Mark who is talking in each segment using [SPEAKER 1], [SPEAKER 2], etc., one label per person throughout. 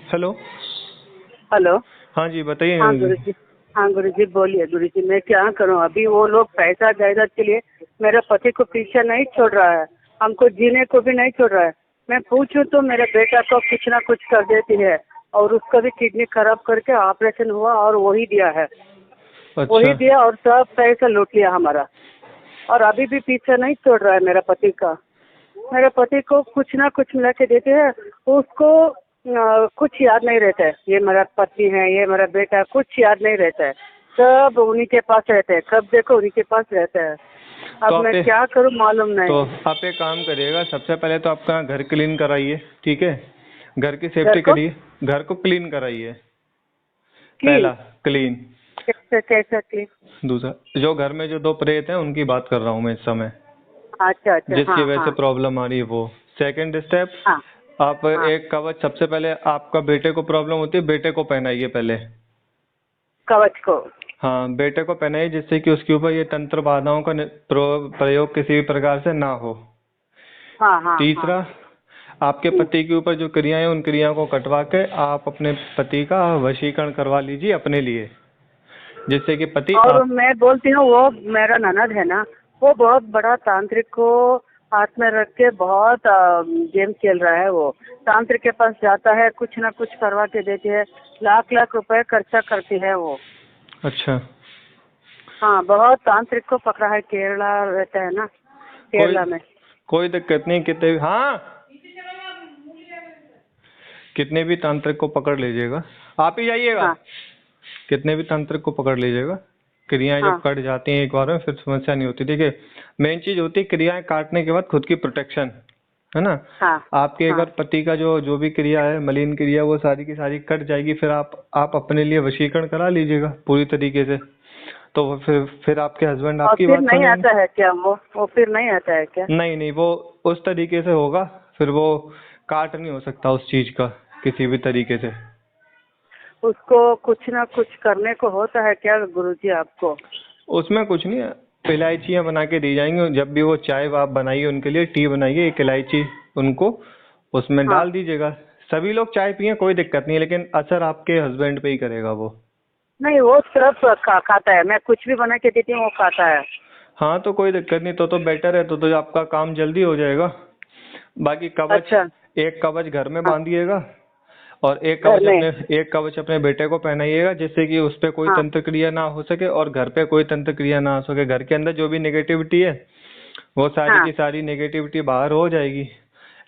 [SPEAKER 1] Hello.
[SPEAKER 2] Hello.
[SPEAKER 1] हाँ जी, बताइए
[SPEAKER 2] हाँ
[SPEAKER 1] नीरू जी।
[SPEAKER 2] गुरुजी। हाँ गुरुजी, बोलिए गुरुजी, मैं क्या करूँ? अभी वो लोग पैसा जायदाद के लिए मेरे पति को पीछे नहीं छोड़ रहा है, हमको जीने को भी नहीं छोड़ रहा है। मैं पूछूं तो मेरे बेटा को कुछ ना कुछ कर देती है, और उसका भी किडनी खराब करके ऑपरेशन हुआ और वही दिया है, वही
[SPEAKER 1] अच्छा।
[SPEAKER 2] दिया और सब पैसा लूट लिया हमारा। और अभी भी पीछे नहीं छोड़ रहा है मेरा पति का। मेरे पति को कुछ ना कुछ मिला के देते हैं, उसको कुछ याद नहीं रहता है, ये मेरा पति है, ये मेरा बेटा है, कुछ याद नहीं रहता है। सब उन्हीं के पास रहते हैं, कब देखो उन्हीं के पास रहता है।
[SPEAKER 1] तो
[SPEAKER 2] अब मैं क्या करूं मालूम
[SPEAKER 1] तो
[SPEAKER 2] नहीं।
[SPEAKER 1] आप एक काम करिएगा, सबसे पहले तो आपका घर क्लीन कराइए, ठीक है। घर की
[SPEAKER 2] घर
[SPEAKER 1] सेफ्टी
[SPEAKER 2] को
[SPEAKER 1] करिए, घर को क्लीन कराइए।
[SPEAKER 2] क्लीन
[SPEAKER 1] पहला, क्लीन।
[SPEAKER 2] कैसे कैसे क्लीन?
[SPEAKER 1] दूसरा, जो घर में जो दो प्रेत हैं उनकी बात कर रहा हूँ मैं इस समय,
[SPEAKER 2] अच्छा अच्छा,
[SPEAKER 1] जिसकी
[SPEAKER 2] हाँ
[SPEAKER 1] वजह से
[SPEAKER 2] हाँ
[SPEAKER 1] प्रॉब्लम आ रही है वो। सेकंड स्टेप,
[SPEAKER 2] हाँ
[SPEAKER 1] आप
[SPEAKER 2] हाँ।
[SPEAKER 1] एक कवच, सबसे पहले आपका बेटे को प्रॉब्लम होती है, बेटे को पहनाइए पहले।
[SPEAKER 2] कवच को?
[SPEAKER 1] हाँ, बेटे को पहनाइए, जिससे कि उसके ऊपर ये तंत्र बाधाओं का प्रयोग किसी भी प्रकार से ना हो।
[SPEAKER 2] हाँ हाँ हाँ।
[SPEAKER 1] तीसरा, आपके पति के ऊपर जो क्रियाएं हैं उन क्रियाओं को कटवा के आप अपने पति का वशीकरण करवा लीजिए अपने लिए, जिससे कि पति
[SPEAKER 2] और
[SPEAKER 1] आप।
[SPEAKER 2] मैं बोलती हूँ, वो मेरा ननद है ना, वो बहुत बड़ा तांत्रिक को हाथ में रख के बहुत गेम खेल रहा है। वो तांत्रिक के पास जाता है, कुछ ना कुछ करवा के देती है, लाख लाख रुपए खर्चा करती है वो।
[SPEAKER 1] अच्छा।
[SPEAKER 2] हाँ, बहुत तांत्रिक को पकड़ा है, केरला रहता है ना,
[SPEAKER 1] कोई
[SPEAKER 2] केरला में।
[SPEAKER 1] कोई दिक्कत नहीं, कितने भी, हाँ, कितने भी तांत्रिक को पकड़ लीजिएगा, आप ही जाइएगा।
[SPEAKER 2] हाँ
[SPEAKER 1] कितने भी तांत्रिक को पकड़ लीजिएगा, क्रियाएं जब
[SPEAKER 2] हाँ
[SPEAKER 1] कट जाती हैं एक बार में फिर समस्या नहीं होती। देखिए, मेन चीज होती है क्रियाएं काटने के बाद खुद की प्रोटेक्शन, है ना।
[SPEAKER 2] हाँ
[SPEAKER 1] आपके
[SPEAKER 2] हाँ।
[SPEAKER 1] अगर पति का जो जो भी क्रिया है, मलिन क्रिया, वो सारी की सारी कट जाएगी, फिर आप अपने लिए वशीकरण करा लीजिएगा पूरी तरीके से। तो वो फिर आपके हस्बैंड
[SPEAKER 2] और
[SPEAKER 1] आपकी
[SPEAKER 2] फिर
[SPEAKER 1] बात
[SPEAKER 2] नहीं
[SPEAKER 1] सुनेंगे।
[SPEAKER 2] आता है क्या वो फिर नहीं आता है क्या?
[SPEAKER 1] नहीं नहीं, वो उस तरीके से होगा, फिर वो काट नहीं हो सकता उस चीज का किसी भी तरीके से।
[SPEAKER 2] उसको कुछ ना कुछ करने को होता है क्या गुरुजी आपको?
[SPEAKER 1] उसमें कुछ नहीं है, इलायचियाँ बना के दी जाएंगी, जब भी वो चाय आप बनाइए उनके लिए, टी बनाइए, एक इलायची उनको उसमें
[SPEAKER 2] हाँ।
[SPEAKER 1] डाल दीजिएगा। सभी लोग चाय पिए, कोई दिक्कत नहीं है, लेकिन असर आपके हस्बैंड पे ही करेगा वो।
[SPEAKER 2] नहीं, वो सिर्फ खाता है, मैं कुछ भी बना के देती हूँ वो खाता है।
[SPEAKER 1] हाँ, तो कोई दिक्कत नहीं, तो बेटर है, तो आपका काम जल्दी हो जाएगा। बाकी कवच,
[SPEAKER 2] अच्छा।
[SPEAKER 1] एक कवच घर में
[SPEAKER 2] हाँ,
[SPEAKER 1] बांधिएगा, और
[SPEAKER 2] घर में।
[SPEAKER 1] एक कवच अपने बेटे को पहनाइएगा, जिससे कि उस पे कोई
[SPEAKER 2] हाँ
[SPEAKER 1] तंत्र क्रिया ना हो सके और घर पे कोई तंत्र क्रिया ना हो सके। घर के अंदर जो भी नेगेटिविटी है वो सारी
[SPEAKER 2] हाँ।
[SPEAKER 1] की सारी नेगेटिविटी बाहर हो जाएगी।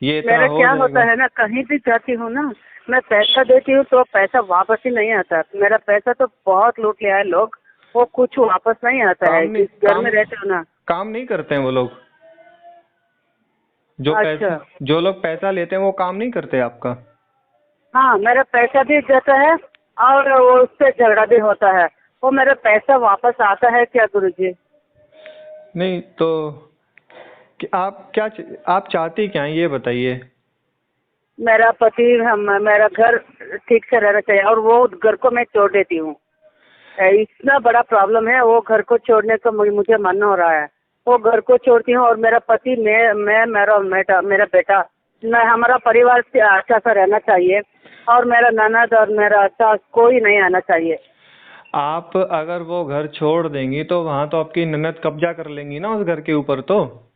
[SPEAKER 1] ये इतना
[SPEAKER 2] मेरा
[SPEAKER 1] हो
[SPEAKER 2] क्या होता
[SPEAKER 1] जाएगा।
[SPEAKER 2] है ना, कहीं भी जाती हूँ ना, मैं पैसा देती हूँ तो पैसा वापस ही नहीं आता। मेरा पैसा तो बहुत लूट लिया है लोग, वो कुछ वापस नहीं आता है।
[SPEAKER 1] काम नहीं
[SPEAKER 2] जिस घर
[SPEAKER 1] काम
[SPEAKER 2] में रहते हो ना।
[SPEAKER 1] काम नहीं करते हैं वो लोग,
[SPEAKER 2] अच्छा।
[SPEAKER 1] जो लोग पैसा लेते हैं वो काम नहीं करते आपका।
[SPEAKER 2] हाँ, मेरा पैसा भी जाता है और वो उससे झगड़ा भी होता है। वो मेरा पैसा वापस आता है क्या गुरुजी?
[SPEAKER 1] नहीं तो आप चाहती क्या हैं ये बताइए।
[SPEAKER 2] मेरा पति, मेरा घर ठीक से रहना चाहिए, और वो घर को मैं छोड़ देती हूँ। इतना बड़ा प्रॉब्लम है, वो घर को छोड़ने का मुझे मन हो रहा है। वो घर को छोड़ती हूँ और मेरा पति, मैं मेरा बेटा, मैं, हमारा परिवार से अच्छा सा रहना चाहिए, और मेरा ननद और मेरा सास कोई नहीं आना चाहिए।
[SPEAKER 1] आप अगर वो घर छोड़ देंगी तो वहां तो आपकी ननद कब्जा कर लेंगी ना उस घर के ऊपर, तो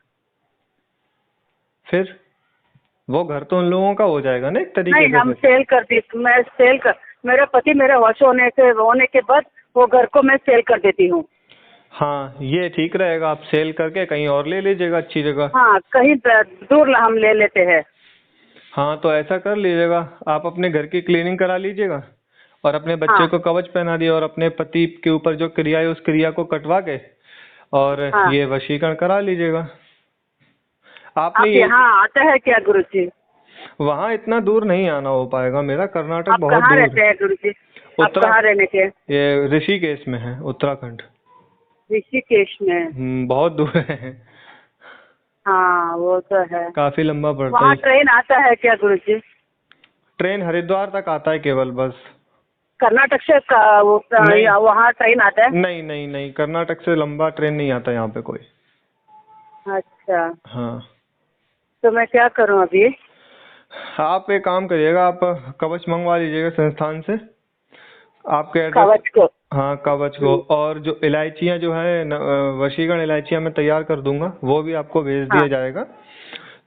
[SPEAKER 1] फिर वो घर तो उन लोगों का हो जाएगा ना एक तरीके
[SPEAKER 2] नहीं,
[SPEAKER 1] से
[SPEAKER 2] हम
[SPEAKER 1] फिर।
[SPEAKER 2] सेल कर दी, मैं सेल कर, मेरा पति मेरे वश होने के बाद वो घर को मैं सेल कर देती हूँ।
[SPEAKER 1] हाँ, ये ठीक रहेगा, आप सेल करके कहीं और ले लीजिएगा अच्छी जगह।
[SPEAKER 2] हाँ, कहीं दूर हम ले लेते हैं।
[SPEAKER 1] हाँ, तो ऐसा कर लीजिएगा, आप अपने घर की क्लीनिंग करा लीजिएगा और अपने बच्चे
[SPEAKER 2] हाँ
[SPEAKER 1] को कवच पहना दिया, और अपने पति के ऊपर जो क्रिया है उस क्रिया को कटवा के और
[SPEAKER 2] हाँ।
[SPEAKER 1] ये वशीकरण करा लीजिएगा। आपने
[SPEAKER 2] आप
[SPEAKER 1] ये,
[SPEAKER 2] यहाँ आता है क्या गुरुजी?
[SPEAKER 1] वहाँ इतना दूर नहीं आना हो पाएगा मेरा, कर्नाटक
[SPEAKER 2] आप
[SPEAKER 1] बहुत
[SPEAKER 2] कहाँ
[SPEAKER 1] दूर है।
[SPEAKER 2] रहते हैं गुरुजी? आप
[SPEAKER 1] उत्तरा
[SPEAKER 2] कहाँ रहने के?
[SPEAKER 1] ये ऋषिकेश में है, उत्तराखंड।
[SPEAKER 2] ऋषिकेश में?
[SPEAKER 1] बहुत दूर है,
[SPEAKER 2] हाँ, वो तो है।
[SPEAKER 1] काफी लंबा पड़ता
[SPEAKER 2] वहाँ
[SPEAKER 1] है।
[SPEAKER 2] ट्रेन आता है क्या गुरुजी?
[SPEAKER 1] ट्रेन हरिद्वार तक आता है केवल, बस।
[SPEAKER 2] कर्नाटक से
[SPEAKER 1] नहीं
[SPEAKER 2] वहाँ ट्रेन आता है?
[SPEAKER 1] नहीं नहीं नहीं, कर्नाटक से लंबा ट्रेन नहीं आता यहाँ पे कोई।
[SPEAKER 2] अच्छा,
[SPEAKER 1] हाँ।
[SPEAKER 2] तो मैं क्या करूँ अभी?
[SPEAKER 1] आप एक काम करिएगा, आप कवच मंगवा लीजिएगा संस्थान से, आपके एड्रेस।
[SPEAKER 2] कवच को?
[SPEAKER 1] हाँ कवच को, और जो इलायचियाँ जो है वशीकरण इलायचियाँ मैं तैयार कर दूंगा, वो भी आपको भेज
[SPEAKER 2] हाँ
[SPEAKER 1] दिया जाएगा।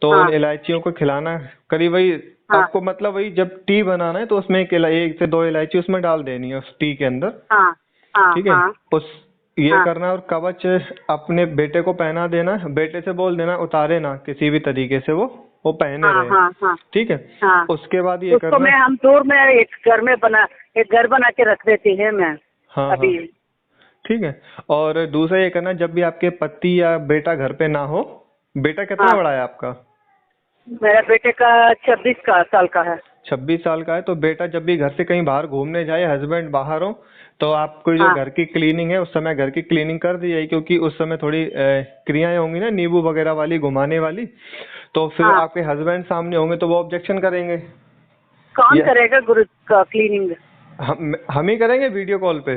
[SPEAKER 1] तो
[SPEAKER 2] हाँ
[SPEAKER 1] उन इलायचियों को खिलाना करीब वही
[SPEAKER 2] हाँ
[SPEAKER 1] आपको, मतलब वही जब टी बनाना है तो उसमें एक से दो इलायची उसमें डाल देनी है उस टी के अंदर।
[SPEAKER 2] हाँ हाँ
[SPEAKER 1] ठीक है।
[SPEAKER 2] हाँ
[SPEAKER 1] उस ये
[SPEAKER 2] हाँ
[SPEAKER 1] करना है, और कवच अपने बेटे को पहना देना, बेटे से बोल देना उतारे ना किसी भी तरीके से, वो पहने
[SPEAKER 2] हाँ
[SPEAKER 1] रहे।
[SPEAKER 2] हाँ हाँ
[SPEAKER 1] ठीक है।
[SPEAKER 2] हाँ।
[SPEAKER 1] उसके बाद ये
[SPEAKER 2] उसको
[SPEAKER 1] करना।
[SPEAKER 2] मैं हम दूर में एक घर बना के रख देती है मैं
[SPEAKER 1] हाँ हाँ
[SPEAKER 2] अभी।
[SPEAKER 1] ठीक है। और दूसरा ये करना, जब भी आपके पति या बेटा घर पे ना हो, बेटा कितना
[SPEAKER 2] हाँ,
[SPEAKER 1] बड़ा है आपका?
[SPEAKER 2] मेरा बेटे का 26 साल का है।
[SPEAKER 1] 26 साल का है। तो बेटा जब भी घर से कहीं बाहर घूमने जाए, हस्बैंड बाहर हो, तो आपको जो
[SPEAKER 2] हाँ
[SPEAKER 1] घर की क्लीनिंग है उस समय घर की क्लीनिंग कर दी जाए, क्योंकि उस समय थोड़ी क्रियाएं होंगी ना नींबू वगैरह वाली, घुमाने वाली। तो फिर
[SPEAKER 2] हाँ।
[SPEAKER 1] आपके हस्बैंड सामने होंगे तो वो ऑब्जेक्शन करेंगे।
[SPEAKER 2] कौन
[SPEAKER 1] ये
[SPEAKER 2] करेगा गुरु का क्लीनिंग?
[SPEAKER 1] हम ही करेंगे वीडियो कॉल पे।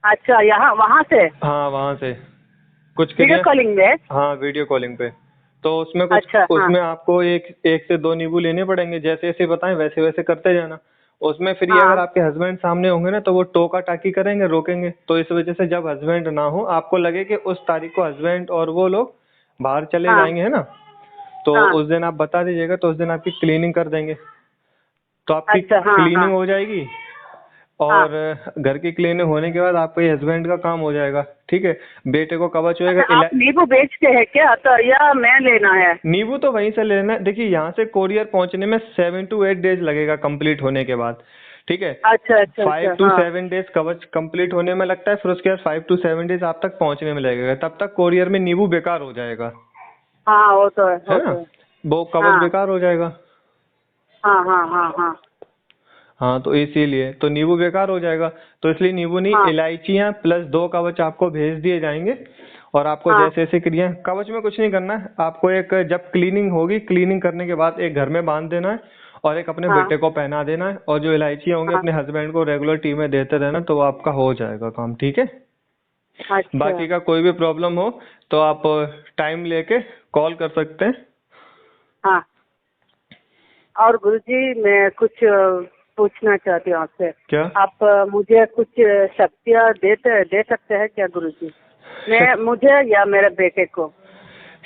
[SPEAKER 2] अच्छा, यहाँ वहाँ से
[SPEAKER 1] हाँ वहाँ से कुछ
[SPEAKER 2] वीडियो
[SPEAKER 1] क्रिया।
[SPEAKER 2] कॉलिंग में?
[SPEAKER 1] हाँ वीडियो कॉलिंग पे। तो उसमें कुछ,
[SPEAKER 2] अच्छा हाँ
[SPEAKER 1] उसमें आपको एक एक से दो नींबू लेने पड़ेंगे, जैसे जैसे बताएं वैसे वैसे करते जाना। उसमें फिर ये अगर
[SPEAKER 2] हाँ
[SPEAKER 1] आपके हस्बैंड सामने होंगे ना तो वो टोका टाकी करेंगे, रोकेंगे। तो इस वजह से जब हस्बैंड ना हो, आपको लगे कि उस तारीख को हस्बैंड और वो लोग बाहर चले
[SPEAKER 2] हाँ
[SPEAKER 1] जाएंगे, है ना, तो
[SPEAKER 2] हाँ।
[SPEAKER 1] उस दिन आप बता दीजिएगा, तो उस दिन आपकी क्लीनिंग कर देंगे। तो आपकी
[SPEAKER 2] अच्छा हाँ हाँ
[SPEAKER 1] क्लीनिंग हो जाएगी,
[SPEAKER 2] हाँ।
[SPEAKER 1] और घर की क्लीनिंग होने के बाद आपका ये हस्बैंड का काम हो जाएगा। ठीक है। बेटे को कवच होएगा।
[SPEAKER 2] अच्छा, आप नींबू बेचते हैं क्या, तो या मैं लेना है?
[SPEAKER 1] नींबू तो वहीं से लेना है। देखिए यहाँ से कोरियर पहुंचने में 7 to 8 डेज लगेगा कंप्लीट होने के बाद। ठीक है।
[SPEAKER 2] अच्छा अच्छा
[SPEAKER 1] फाइव
[SPEAKER 2] अच्छा
[SPEAKER 1] टू
[SPEAKER 2] हाँ
[SPEAKER 1] सेवन डेज कवच कंप्लीट होने में लगता है, फिर उसके बाद 5 to 7 डेज आप तक पहुंचने में लगेगा। तब तक कोरियर में नींबू बेकार हो जाएगा,
[SPEAKER 2] हाँ। वो तो है,
[SPEAKER 1] है
[SPEAKER 2] वो
[SPEAKER 1] ना,
[SPEAKER 2] तो है।
[SPEAKER 1] वो कवच
[SPEAKER 2] हाँ
[SPEAKER 1] बेकार हो जाएगा।
[SPEAKER 2] हाँ हाँ हाँ हाँ
[SPEAKER 1] हाँ तो इसीलिए तो नींबू बेकार हो जाएगा। तो इसलिए नींबू नहीं,
[SPEAKER 2] हाँ
[SPEAKER 1] इलायचियाँ प्लस 2 कवच आपको भेज दिए जाएंगे। और आपको
[SPEAKER 2] हाँ।
[SPEAKER 1] जैसे जैसे क्रिया, कवच में कुछ नहीं करना है आपको, एक जब क्लीनिंग होगी, क्लीनिंग करने के बाद एक घर में बांध देना है, और एक अपने
[SPEAKER 2] हाँ
[SPEAKER 1] बेटे को पहना देना है, और जो इलायचियाँ होंगी
[SPEAKER 2] हाँ।
[SPEAKER 1] अपने हस्बैंड को रेगुलर टी में देते रहना, तो वो आपका हो जाएगा काम। ठीक है।
[SPEAKER 2] अच्छा
[SPEAKER 1] बाकी का कोई भी प्रॉब्लम हो तो आप टाइम लेके कॉल कर सकते हैं।
[SPEAKER 2] हाँ। और गुरुजी, मैं कुछ पूछना चाहती हूँ आपसे।
[SPEAKER 1] क्या?
[SPEAKER 2] आप मुझे कुछ शक्तियाँ दे सकते हैं क्या गुरुजी? मुझे या मेरे बेटे को?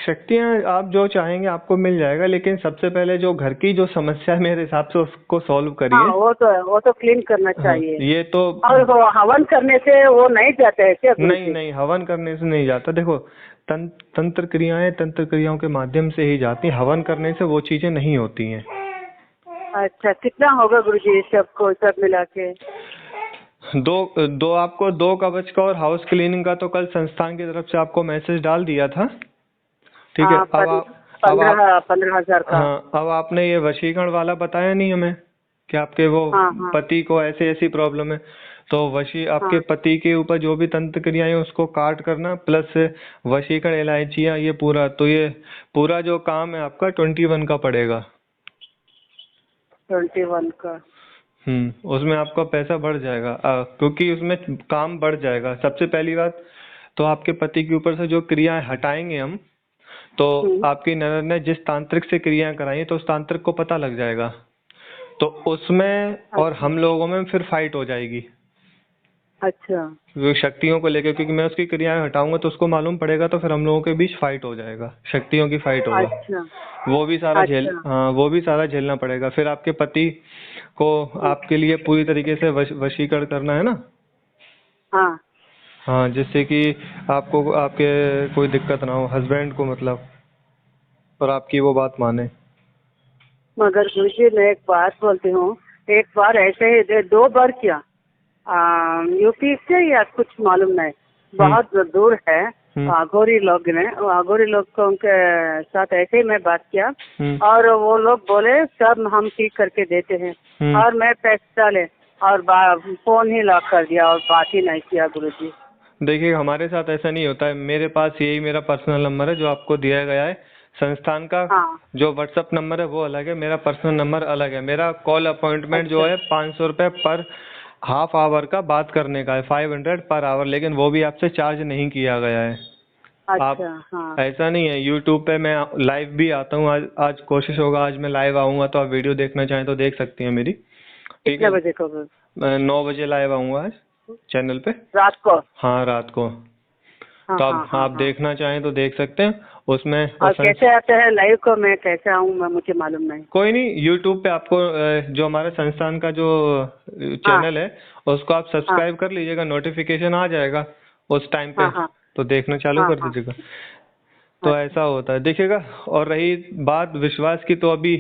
[SPEAKER 1] शक्तियाँ आप जो चाहेंगे आपको मिल जाएगा, लेकिन सबसे पहले जो घर की जो समस्या है मेरे हिसाब से उसको सॉल्व
[SPEAKER 2] हाँ,
[SPEAKER 1] करिए।
[SPEAKER 2] वो तो क्लीन करना
[SPEAKER 1] हाँ
[SPEAKER 2] चाहिए।
[SPEAKER 1] ये तो।
[SPEAKER 2] और वो हवन करने से वो नहीं जाता है क्या
[SPEAKER 1] नहीं
[SPEAKER 2] गुरुजी?
[SPEAKER 1] नहीं, हवन करने से नहीं जाता। देखो तंत्र क्रियाओं के माध्यम से ही जाती हैं, हवन करने से वो चीजें नहीं होती हैं।
[SPEAKER 2] अच्छा, कितना होगा गुरुजी सबको सब मिला के?
[SPEAKER 1] दो दो आपको 2 कवच का और हाउस क्लीनिंग का तो कल संस्थान की तरफ से आपको मैसेज डाल दिया था। ठीक है।
[SPEAKER 2] हाँ,
[SPEAKER 1] अब आप
[SPEAKER 2] 15,000 का।
[SPEAKER 1] हाँ, अब आपने ये वशीकरण वाला बताया नहीं हमें कि आपके वो
[SPEAKER 2] हाँ हाँ
[SPEAKER 1] पति को ऐसे ऐसी प्रॉब्लम है। तो आपके
[SPEAKER 2] हाँ।
[SPEAKER 1] पति के ऊपर जो भी तंत्र क्रियाएं हैं उसको काट करना, प्लस वशीकरण इलायचियाँ, ये पूरा जो काम है आपका 21 का पड़ेगा।
[SPEAKER 2] 21 का?
[SPEAKER 1] उसमें आपका पैसा बढ़ जाएगा, क्योंकि उसमें काम बढ़ जाएगा। सबसे पहली बात तो आपके पति के ऊपर से जो क्रियाएं हटाएंगे हम, तो आपकी ननद ने जिस तांत्रिक से क्रियाएं कराई हैं, तो उस तांत्रिक को पता लग जाएगा, तो उसमें और
[SPEAKER 2] अच्छा
[SPEAKER 1] हम लोगों में फिर फाइट हो जाएगी
[SPEAKER 2] अच्छा
[SPEAKER 1] वो शक्तियों को लेकर, क्योंकि मैं उसकी क्रियाएं हटाऊंगा तो उसको मालूम पड़ेगा, तो फिर हम लोगों के बीच फाइट हो जाएगा, शक्तियों की फाइट होगा।
[SPEAKER 2] अच्छा अच्छा।
[SPEAKER 1] वो भी सारा झेलना पड़ेगा। फिर आपके पति को आपके लिए पूरी तरीके से वशीकरण करना है ना।
[SPEAKER 2] हाँ।
[SPEAKER 1] हाँ, जिससे कि आपको आपके कोई दिक्कत ना हो, हस्बैंड को मतलब, और आपकी वो बात माने।
[SPEAKER 2] मगर गुरुजी, मैं एक बात बोलती हूँ। एक बार ऐसे ही 2 बार किया, यूपी से या कुछ मालूम नहीं, बहुत दूर है। अघोरी लोग ने, अघोरी लोग को उनके साथ ऐसे ही मैं बात किया, और वो लोग बोले सब हम ठीक करके देते हैं, और मैं पैसे डाले और फोन ही लॉक कर दिया और बात ही नहीं किया गुरुजी।
[SPEAKER 1] देखिए हमारे साथ ऐसा नहीं होता है। मेरे पास यही मेरा पर्सनल नंबर है जो आपको दिया गया है। संस्थान का
[SPEAKER 2] हाँ।
[SPEAKER 1] जो व्हाट्सअप नंबर है वो अलग है, मेरा पर्सनल नंबर अलग है। मेरा कॉल अपॉइंटमेंट जो
[SPEAKER 2] अच्छा
[SPEAKER 1] है 500 रुपये पर हाफ आवर का बात करने का है, 500 पर आवर, लेकिन वो भी आपसे चार्ज नहीं किया गया है।
[SPEAKER 2] अच्छा, हाँ।
[SPEAKER 1] ऐसा नहीं है, यूट्यूब पे मैं लाइव भी आता हूँ। आज आज कोशिश होगा आज मैं लाइव आऊंगा, तो आप वीडियो देखना चाहें तो देख सकती हैं मेरी। ठीक
[SPEAKER 2] कितने
[SPEAKER 1] है,
[SPEAKER 2] बजे को?
[SPEAKER 1] मैं 9 बजे लाइव आऊंगा आज चैनल पे।
[SPEAKER 2] रात को?
[SPEAKER 1] हाँ, रात को।
[SPEAKER 2] हाँ
[SPEAKER 1] तो
[SPEAKER 2] हाँ
[SPEAKER 1] अब
[SPEAKER 2] हाँ
[SPEAKER 1] आप
[SPEAKER 2] हाँ।
[SPEAKER 1] देखना चाहें तो देख सकते हैं उसमें।
[SPEAKER 2] और कैसे आते हैं लाइव को? मैं कैसे आऊँ, मैं मुझे मालूम नहीं।
[SPEAKER 1] कोई नहीं, यूट्यूब पे आपको जो हमारे संस्थान का जो
[SPEAKER 2] हाँ
[SPEAKER 1] चैनल है उसको आप
[SPEAKER 2] हाँ
[SPEAKER 1] सब्सक्राइब कर लीजिएगा, नोटिफिकेशन आ जाएगा उस टाइम पे,
[SPEAKER 2] हाँ हाँ
[SPEAKER 1] तो देखना चालू
[SPEAKER 2] हाँ
[SPEAKER 1] कर
[SPEAKER 2] हाँ।
[SPEAKER 1] दीजिएगा। तो
[SPEAKER 2] अच्छा।
[SPEAKER 1] ऐसा होता है, देखिएगा। और रही बात विश्वास की, तो अभी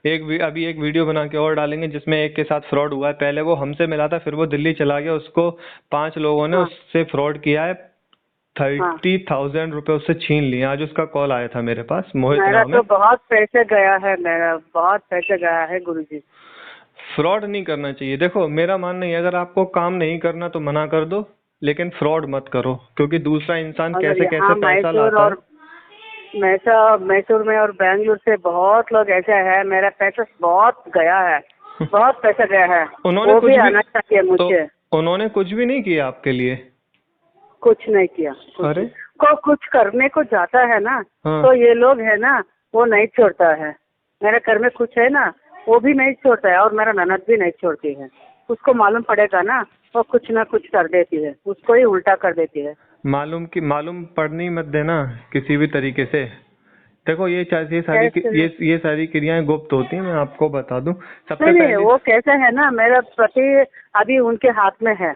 [SPEAKER 1] एक वीडियो बना के और डालेंगे जिसमें एक के साथ फ्रॉड हुआ है। पहले वो हमसे मिला था, फिर वो दिल्ली चला गया, उसको 5 लोगों ने
[SPEAKER 2] हाँ
[SPEAKER 1] उससे फ्रॉड किया है।
[SPEAKER 2] हाँ।
[SPEAKER 1] 30,000 रुपये उससे छीन लिए। आज उसका कॉल आया था मेरे पास, मोहित
[SPEAKER 2] मेरा
[SPEAKER 1] नाम है।
[SPEAKER 2] तो बहुत पैसे गया है, मेरा बहुत पैसे गया है गुरुजी।
[SPEAKER 1] फ्रॉड नहीं करना चाहिए। देखो, मेरा मानना है अगर आपको काम नहीं करना तो मना कर दो, लेकिन फ्रॉड मत करो, क्योंकि दूसरा इंसान
[SPEAKER 2] मगर
[SPEAKER 1] कैसे कैसे
[SPEAKER 2] यहाँ
[SPEAKER 1] पैसा
[SPEAKER 2] मैसूर
[SPEAKER 1] लाता है।
[SPEAKER 2] और मैसूर में और बैंगलोर से बहुत लोग ऐसे हैं, मेरा पैसा बहुत गया है, बहुत पैसा गया है।
[SPEAKER 1] उन्होंने
[SPEAKER 2] वो
[SPEAKER 1] कुछ
[SPEAKER 2] भी
[SPEAKER 1] भी
[SPEAKER 2] आना चाहिए
[SPEAKER 1] तो
[SPEAKER 2] मुझे।
[SPEAKER 1] उन्होंने कुछ भी नहीं किया आपके लिए।
[SPEAKER 2] कुछ नहीं किया, कुछ
[SPEAKER 1] अरे,
[SPEAKER 2] नहीं। को कुछ करने को जाता है ना,
[SPEAKER 1] हाँ,
[SPEAKER 2] तो ये लोग है ना, वो नहीं छोड़ता है। मेरे घर में कुछ है ना, वो भी नहीं छोड़ता है, और मेरा ननद भी नहीं छोड़ती है। उसको मालूम पड़ेगा ना, वो कुछ ना कुछ कर देती है, उसको ही उल्टा कर देती है।
[SPEAKER 1] मालूम पड़नी मत देना किसी भी तरीके से। देखो,
[SPEAKER 2] कैसे?
[SPEAKER 1] ये सारी क्रियाएं गुप्त होती हैं, मैं आपको बता दूं। सबसे
[SPEAKER 2] नहीं नहीं,
[SPEAKER 1] पहले,
[SPEAKER 2] वो कैसे है ना, मेरा पति अभी उनके हाथ में है।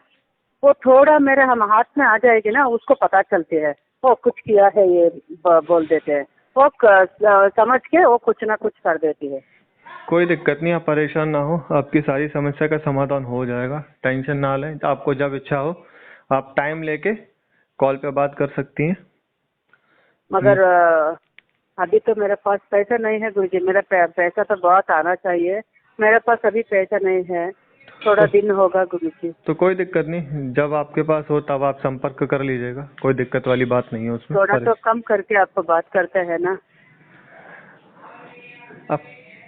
[SPEAKER 2] वो थोड़ा मेरे हम हाथ में आ जाएगी ना, उसको पता चलती है, वो कुछ किया है ये बोल देते हैं। वो समझ के वो कुछ ना कुछ कर देती है।
[SPEAKER 1] कोई दिक्कत नहीं, आप परेशान ना हो, आपकी सारी समस्या का समाधान हो जाएगा। टेंशन ना लें, आपको जब इच्छा हो आप टाइम लेके कॉल पे बात कर सकती हैं।
[SPEAKER 2] मगर अभी तो मेरे पास पैसा नहीं है गुरुजी। मेरा पैसा तो बहुत आना चाहिए, मेरे पास अभी पैसा नहीं है। थोड़ा
[SPEAKER 1] तो,
[SPEAKER 2] दिन होगा गुरुजी।
[SPEAKER 1] तो कोई दिक्कत नहीं, जब आपके पास हो तब आप संपर्क कर लीजिएगा, कोई दिक्कत वाली बात नहीं है उसमें।
[SPEAKER 2] थोड़ा तो कम करके आपको बात करते हैं ना।
[SPEAKER 1] अब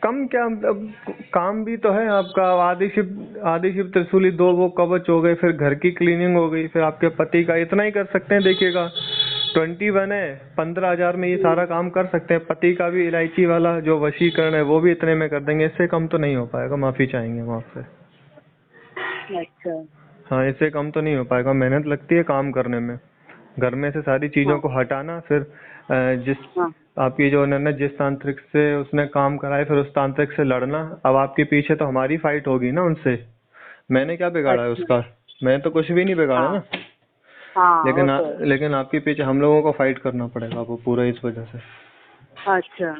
[SPEAKER 1] कम क्या, अब काम भी तो है आपका। आदि शिव त्रिशूली 2 वो कवच हो गए, फिर घर की क्लीनिंग हो गई, फिर आपके पति का, इतना ही कर सकते हैं। देखिएगा, 21 है, 15,000 में ये सारा काम कर सकते हैं। पति का भी इलायची वाला जो वशीकरण है वो भी इतने में कर देंगे, इससे कम तो नहीं हो पाएगा। माफी चाहेंगे हम आपसे।
[SPEAKER 2] अच्छा।
[SPEAKER 1] हाँ, इससे कम तो नहीं हो पाएगा, मेहनत लगती है काम करने में। घर में से सारी चीजों
[SPEAKER 2] हाँ
[SPEAKER 1] को हटाना, फिर जिस
[SPEAKER 2] हाँ।
[SPEAKER 1] आपकी जो उन्होंने जिस तांत्रिक से उसने काम कराए, फिर उस तांत्रिक से लड़ना। अब आपके पीछे तो हमारी फाइट होगी ना उनसे। मैंने क्या बिगाड़ा है
[SPEAKER 2] अच्छा।
[SPEAKER 1] उसका? मैंने तो कुछ भी नहीं बिगाड़ा
[SPEAKER 2] हाँ
[SPEAKER 1] ना।
[SPEAKER 2] हाँ, वो तो है।
[SPEAKER 1] लेकिन आपके पीछे हम लोगों को फाइट करना पड़ेगा वो पूरा, इस वजह से।
[SPEAKER 2] अच्छा,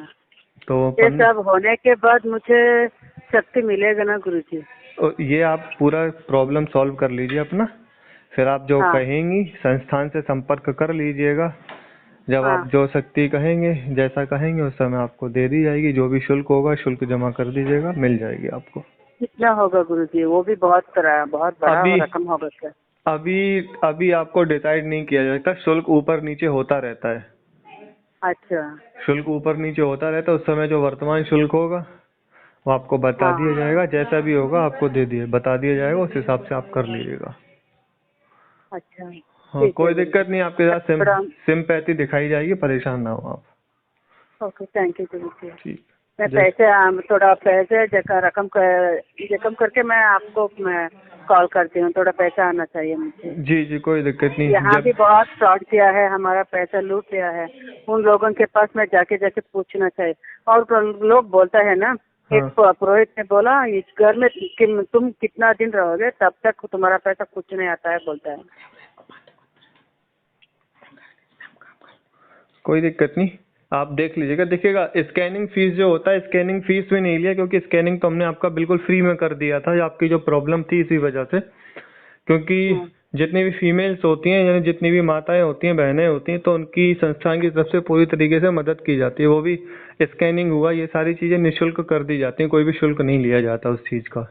[SPEAKER 1] तो
[SPEAKER 2] ये सब होने के बाद मुझे शक्ति मिलेगा ना गुरुजी?
[SPEAKER 1] ये आप पूरा प्रॉब्लम सॉल्व कर लीजिए अपना, फिर आप जो
[SPEAKER 2] हाँ
[SPEAKER 1] कहेंगी संस्थान से संपर्क कर लीजिएगा। जब आप
[SPEAKER 2] हाँ।
[SPEAKER 1] जो शक्ति कहेंगे, जैसा कहेंगे, उस समय आपको दे दी जाएगी। जो भी शुल्क होगा, शुल्क जमा कर दीजिएगा, मिल जाएगी आपको।
[SPEAKER 2] कितना होगा गुरुजी? वो भी बहुत बड़ा
[SPEAKER 1] अभी
[SPEAKER 2] रकम होगा क्या?
[SPEAKER 1] अभी अभी आपको डिसाइड नहीं किया जा सकता, शुल्क ऊपर नीचे होता रहता है।
[SPEAKER 2] अच्छा।
[SPEAKER 1] शुल्क ऊपर नीचे होता रहता है, उस समय जो वर्तमान शुल्क होगा वो आपको बता
[SPEAKER 2] हाँ
[SPEAKER 1] दिया जाएगा। जैसा भी होगा आपको बता दिया जाएगा, उस हिसाब से आप कर लीजिएगा।
[SPEAKER 2] अच्छा,
[SPEAKER 1] हाँ,
[SPEAKER 2] ठीक है
[SPEAKER 1] कोई दिक्कत
[SPEAKER 2] गुरुजी।
[SPEAKER 1] नहीं, आपके साथ
[SPEAKER 2] थोड़ा।
[SPEAKER 1] सिम्पैथी दिखाई जाएगी, परेशान ना हो आप।
[SPEAKER 2] ओके, थैंक यू गुरुजी।
[SPEAKER 1] ठीक।
[SPEAKER 2] मैं
[SPEAKER 1] जय
[SPEAKER 2] थोड़ा पैसे रकम करके मैं आपको मैं कॉल करती हूँ। थोड़ा पैसा आना चाहिए मुझे।
[SPEAKER 1] जी जी, कोई दिक्कत नहीं।
[SPEAKER 2] यहाँ
[SPEAKER 1] जब
[SPEAKER 2] भी बहुत फ्रॉड किया है, हमारा पैसा लूट लिया है। उन लोगों के पास में जाके जाके पूछना चाहिए। और तो लोग बोलता है ना, एक
[SPEAKER 1] हाँ,
[SPEAKER 2] पुरोहित ने बोला, इस घर में तुम कितना दिन रहोगे तब तक तुम्हारा पैसा कुछ नहीं आता है, बोलता है।
[SPEAKER 1] कोई दिक्कत नहीं, आप देख लीजिएगा। देखिएगा, स्कैनिंग फीस जो होता है, स्कैनिंग फीस भी नहीं लिया, क्योंकि स्कैनिंग तो हमने आपका बिल्कुल फ्री में कर दिया था। आपकी जो प्रॉब्लम थी इसी वजह से, क्योंकि
[SPEAKER 2] हाँ।
[SPEAKER 1] जितनी भी फीमेल्स होती हैं, यानी जितनी भी माताएं होती हैं, बहनें होती हैं, तो उनकी संस्थान की तरफ से पूरी तरीके से मदद की जाती है। वो भी स्कैनिंग हुआ, ये सारी चीजें निःशुल्क कर दी जाती हैं, कोई भी शुल्क नहीं लिया जाता उस चीज का।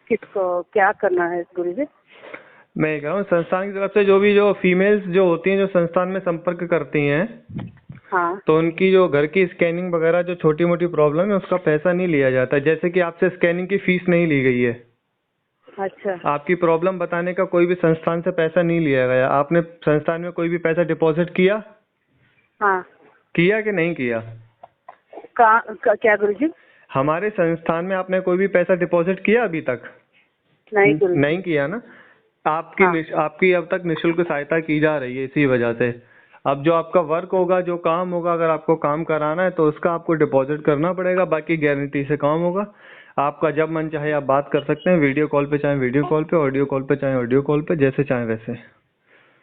[SPEAKER 2] किसको क्या करना है गुरुजी?
[SPEAKER 1] मैं ये कह रहा हूँ, संस्थान की तरफ से जो फीमेल्स जो होती हैं, जो संस्थान में संपर्क करती हैं,
[SPEAKER 2] हाँ।
[SPEAKER 1] तो उनकी जो घर की स्कैनिंग वगैरह जो छोटी मोटी प्रॉब्लम है, उसका पैसा नहीं लिया जाता। जैसे कि आपसे स्कैनिंग की फीस नहीं ली गई है,
[SPEAKER 2] अच्छा।
[SPEAKER 1] आपकी प्रॉब्लम बताने का कोई भी संस्थान से पैसा नहीं लिया गया। आपने संस्थान में कोई भी पैसा डिपॉजिट किया
[SPEAKER 2] हाँ।
[SPEAKER 1] किया कि नहीं किया?
[SPEAKER 2] क्या गुरुजी?
[SPEAKER 1] हमारे संस्थान में आपने कोई भी पैसा डिपॉजिट किया अभी तक?
[SPEAKER 2] नहीं गुरुजी।
[SPEAKER 1] नहीं किया ना। आपकी
[SPEAKER 2] हाँ।
[SPEAKER 1] आपकी अब तक निःशुल्क सहायता की जा रही है इसी वजह से। अब जो आपका वर्क होगा, जो काम होगा, अगर आपको काम कराना है तो उसका आपको डिपॉजिट करना पड़ेगा, बाकी गारंटी से काम होगा। आपका जब मन चाहे आप बात कर सकते हैं, वीडियो कॉल पे चाहे वीडियो कॉल पे, ऑडियो कॉल पे चाहे ऑडियो कॉल पे, जैसे चाहे वैसे।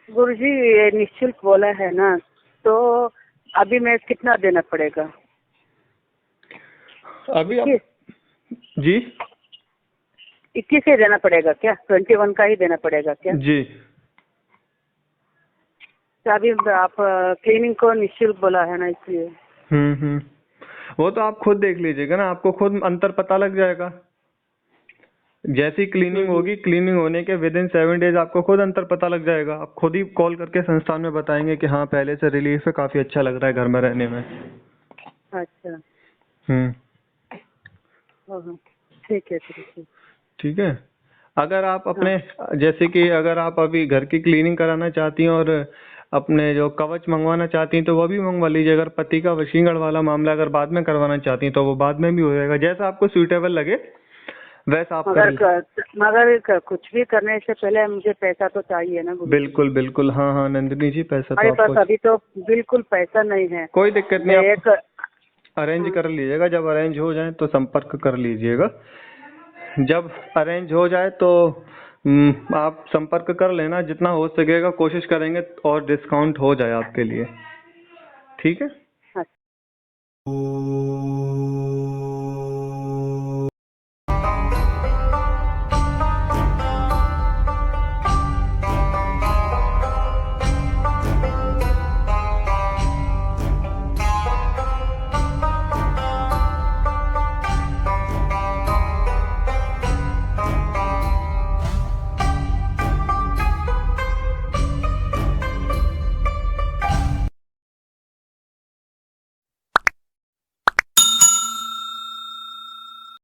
[SPEAKER 2] गुरुजी ये निःशुल्क बोला है ना, तो अभी मैं कितना देना पड़ेगा?
[SPEAKER 1] अभी आप जी
[SPEAKER 2] 21 ही देना पड़ेगा क्या? 21 का ही देना पड़ेगा क्या?
[SPEAKER 1] जी
[SPEAKER 2] तो अभी आप क्लीनिंग को निःशुल्क बोला है ना, इसलिए।
[SPEAKER 1] वो तो आप खुद देख लीजिएगा ना, आपको खुद अंतर पता लग जाएगा। जैसी क्लीनिंग होगी, क्लीनिंग होने के विद इन 7 डेज आपको खुद अंतर पता लग जाएगा। आप खुद ही कॉल करके संस्थान में बताएंगे कि हाँ पहले से रिलीफ है, काफी अच्छा लग रहा है घर में रहने में।
[SPEAKER 2] अच्छा।
[SPEAKER 1] हम्म
[SPEAKER 2] हाँ, ठीक है ठीक है।
[SPEAKER 1] ठीक है। अगर आप अपने जैसे कि अगर आप अभी घर की क्लीनिंग कराना चाहती हैं और अपने जो कवच मंगवाना चाहती हैं तो वो भी मंगवा लीजिए। अगर पति का वशीकरण वाला मामला अगर बाद में करवाना चाहती हैं तो वो बाद में भी हो जाएगा, जैसा आपको सुइटेबल लगे वैसा आप कर लीजिए।
[SPEAKER 2] मगर कुछ भी करने से पहले मुझे पैसा तो चाहिए ना गुरुजी।
[SPEAKER 1] बिल्कुल बिल्कुल, हाँ हाँ नंदिनी जी, पैसा तो
[SPEAKER 2] हमारे पास
[SPEAKER 1] आपको
[SPEAKER 2] अभी तो बिल्कुल पैसा नहीं है।
[SPEAKER 1] कोई दिक्कत नहीं, आप
[SPEAKER 2] एक
[SPEAKER 1] अरेंज कर लीजिएगा। जब अरेंज हो जाए तो संपर्क कर लीजिएगा। जब अरेंज हो जाए तो आप संपर्क कर लेना, जितना हो सकेगा कोशिश करेंगे और डिस्काउंट हो जाए आपके लिए। ठीक है।
[SPEAKER 2] अच्छा।